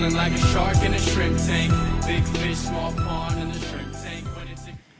feeling like a shark in a shrimp tank. Big fish, small pond in the shrimp tank.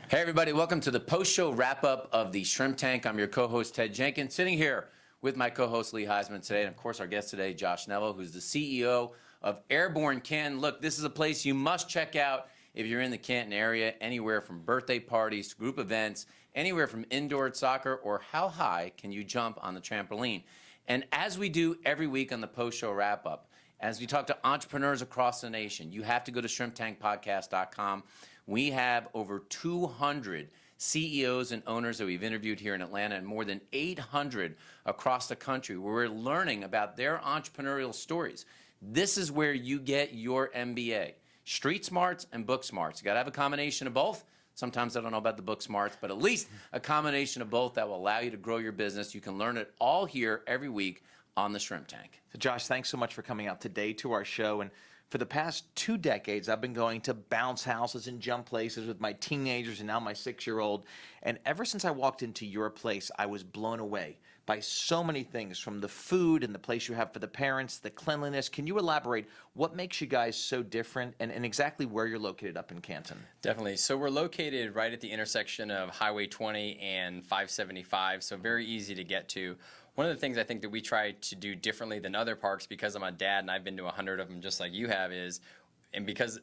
Hey everybody, welcome to the post-show wrap-up of the Shrimp Tank. I'm your co-host Ted Jenkins, sitting here with my co-host Lee Heisman today, and of course our guest today, Josh Neville, who's the CEO of Airborne Canton. Look, this is a place you must check out if you're in the Canton area, anywhere from birthday parties, group events, anywhere from indoor soccer, or how high can you jump on the trampoline. And as we do every week on the post-show wrap-up, as we talk to entrepreneurs across the nation, you have to go to shrimptankpodcast.com. We have over 200 CEOs and owners that we've interviewed here in Atlanta and more than 800 across the country where we're learning about their entrepreneurial stories. This is where you get your MBA. Street smarts and book smarts. You got to have a combination of both. Sometimes I don't know about the book smarts, but at least a combination of both that will allow you to grow your business. You can learn it all here every week on the Shrimp Tank. So Josh, thanks so much for coming out today to our show. And for the past 2 decades, I've been going to bounce houses and jump places with my teenagers and now my 6-year-old. And ever since I walked into your place, I was blown away by so many things, from the food and the place you have for the parents, the cleanliness. Can you elaborate what makes you guys so different and exactly where you're located up in Canton? Definitely. So we're located right at the intersection of Highway 20 and 575, so very easy to get to. One of the things I think that we try to do differently than other parks, because I'm a dad and I've been to 100 of them just like you have, and because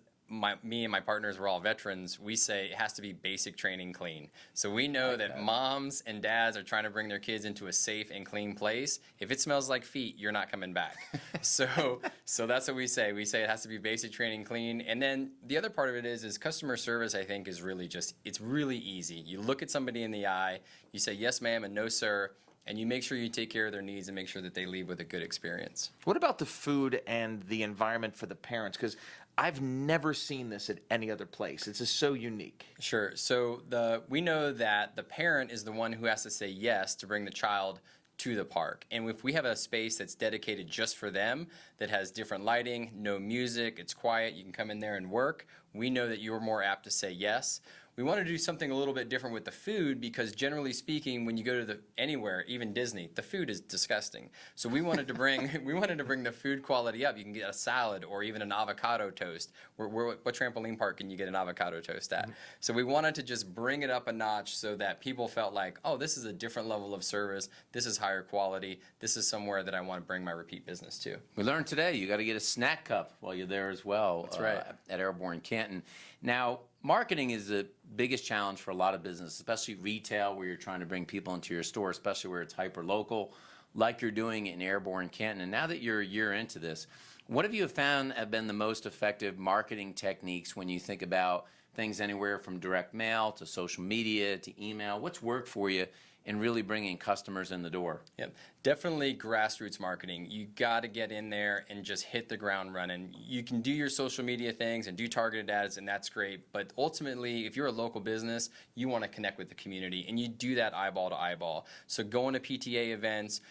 me and my partners were all veterans, we say it has to be basic training clean. So we know that moms and dads are trying to bring their kids into a safe and clean place. If it smells like feet, you're not coming back. So that's what we say. We say it has to be basic training clean. And then the other part of it is customer service, I think, is really it's really easy. You look at somebody in the eye, you say yes ma'am and no sir, and you make sure you take care of their needs and make sure that they leave with a good experience. What about the food and the environment for the parents? Because I've never seen this at any other place. It's just so unique. Sure. So we know that the parent is the one who has to say yes to bring the child to the park. And if we have a space that's dedicated just for them, that has different lighting, no music, it's quiet, you can come in there and work, we know that you're more apt to say yes. We want to do something a little bit different with the food because generally speaking, when you go to anywhere, even Disney, the food is disgusting. So we wanted to bring the food quality up. You can get a salad or even an avocado toast. What trampoline park can you get an avocado toast at? Mm-hmm. So we wanted to just bring it up a notch so that people felt like, oh, this is a different level of service. This is higher quality. This is somewhere that I want to bring my repeat business to. We learned today you got to get a snack cup while you're there as well. That's right. At Airborne Canton. Now, marketing is the biggest challenge for a lot of businesses, especially retail, where you're trying to bring people into your store, especially where it's hyper-local, like you're doing in Airborne Canton. And now that you're a year into this, what have you found have been the most effective marketing techniques when you think about things anywhere from direct mail to social media to email? What's worked for you in really bringing customers in the door? Yep. Definitely grassroots marketing. You got to get in there and just hit the ground running. You can do your social media things and do targeted ads, and that's great. But ultimately, if you're a local business, you want to connect with the community, and you do that eyeball to eyeball. So going to PTA events,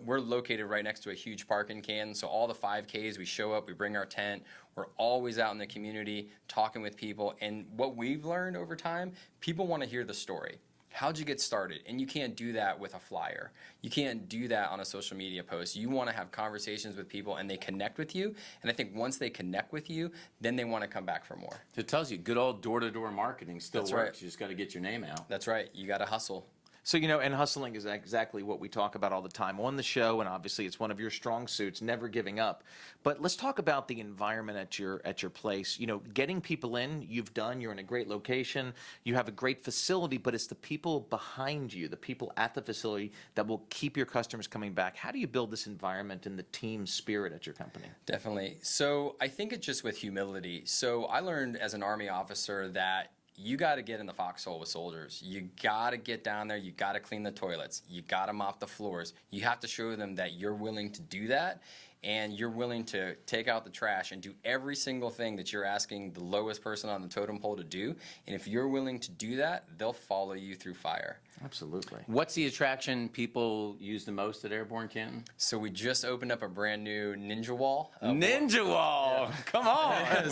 we're located right next to a huge park in Canton, so all the 5Ks, we show up, we bring our tent. We're always out in the community talking with people. And what we've learned over time, people want to hear the story. How'd you get started? And you can't do that with a flyer. You can't do that on a social media post. You want to have conversations with people and they connect with you. And I think once they connect with you, then they want to come back for more. It tells you good old door-to-door marketing still That's works. Right. You just got to get your name out. That's right. You got to hustle. So, and hustling is exactly what we talk about all the time on the show, and obviously it's one of your strong suits, never giving up. But let's talk about the environment at your place. Getting people in, you're in a great location, you have a great facility, but it's the people behind you, the people at the facility that will keep your customers coming back. How do you build this environment and the team spirit at your company? Definitely. So I think it's just with humility. So I learned as an Army officer that you got to get in the foxhole with soldiers. You got to get down there. You got to clean the toilets. You got to mop the floors. You have to show them that you're willing to do that, and you're willing to take out the trash and do every single thing that you're asking the lowest person on the totem pole to do. And if you're willing to do that, they'll follow you through fire. Absolutely. What's the attraction people use the most at Airborne Canton? So we just opened up a brand new Ninja Wall. Ninja Wall! Yeah. Come on!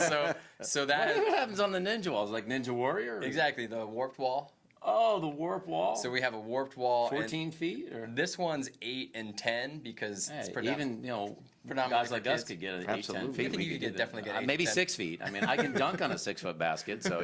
so that... What happens on the Ninja Walls? Like Ninja Warrior? Exactly, the warped wall. Oh, the warp wall. So we have a warped wall. 14 feet, or This one's 8 and 10 because it's even predominantly guys for like us kids. could get it 8, Absolutely. 10 feet. I think We you could could do definitely that. get 8 maybe to 10. 6 feet. I mean, I can dunk on a 6-foot basket, so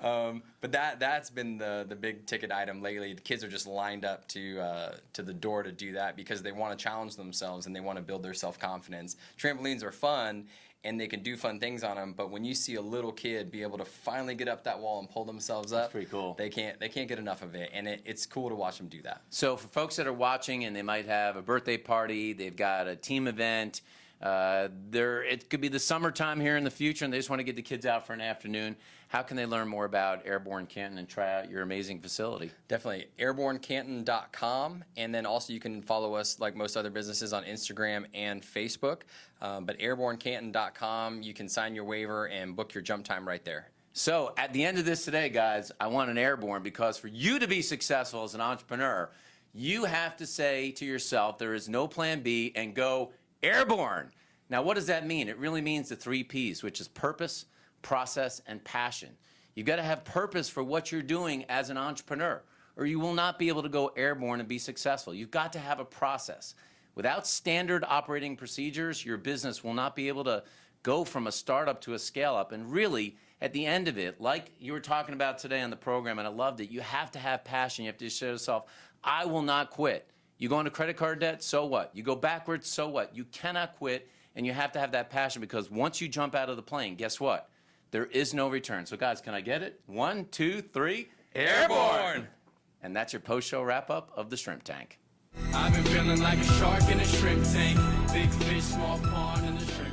But that's been the big ticket item lately. The kids are just lined up to the door to do that because they want to challenge themselves and they want to build their self-confidence. Trampolines are fun and they can do fun things on them, but when you see a little kid be able to finally get up that wall and pull themselves up, pretty cool. They can't get enough of it, and it's cool to watch them do that. So for folks that are watching and they might have a birthday party, they've got a team event, it could be the summertime here in the future and they just want to get the kids out for an afternoon. How can they learn more about Airborne Canton and try out your amazing facility? Definitely airbornecanton.com, and then also you can follow us like most other businesses on Instagram and Facebook. But airbornecanton.com, you can sign your waiver and book your jump time right there. So at the end of this today, guys, I want an airborne because for you to be successful as an entrepreneur, you have to say to yourself, there is no plan B, and go airborne. Now, what does that mean? It really means the 3 Ps, which is purpose, process, and passion. You've got to have purpose for what you're doing as an entrepreneur, or you will not be able to go airborne and be successful. You've got to have a process. Without standard operating procedures, your business will not be able to go from a startup to a scale-up. And really, at the end of it, like you were talking about today on the program, and I loved it, you have to have passion. You have to say to yourself, I will not quit. You go into credit card debt, so what? You go backwards, so what? You cannot quit, and you have to have that passion because once you jump out of the plane, guess what? There is no return. So guys, can I get it? 1, 2, 3, Airborne! And that's your post-show wrap-up of the Shrimp Tank. I've been feeling like a shark in a shrimp tank. Big fish, small pond in the shrimp